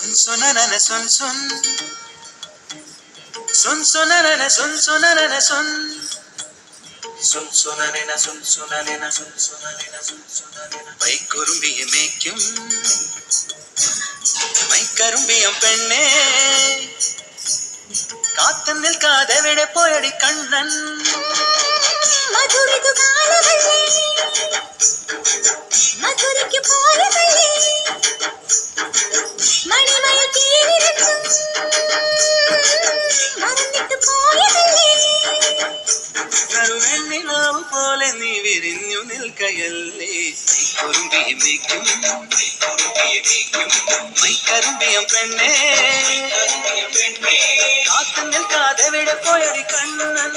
सुन सुननन सुन सुन सुन सुननन सुन सुननन सुन सुन सुननन सुन सुननन सुन सुननन सुन सुननन மைக்குறும்பிய மேய்க்கும் மைக்கரும்பியம் பெண்ணே காத்து நிற்காத விட போயடி கண்ணன் மதுரிது காலவள்ளி மதுரைக்கு போறவள்ளி மணிமய தீரிருக்கும் மறந்துட்டு போயவள்ளி നറുവെണ്ണിലാവ് പോലെ നീ വിരിഞ്ഞു നിൽക്കയല്ലേ மைக்குറുம்பிയ മേയ്ക്കും மைக்கரும்பிയം പെണ്ണേ കാത്തു നിൽക്കാതെ വിട പോയടി കണ്ണൻ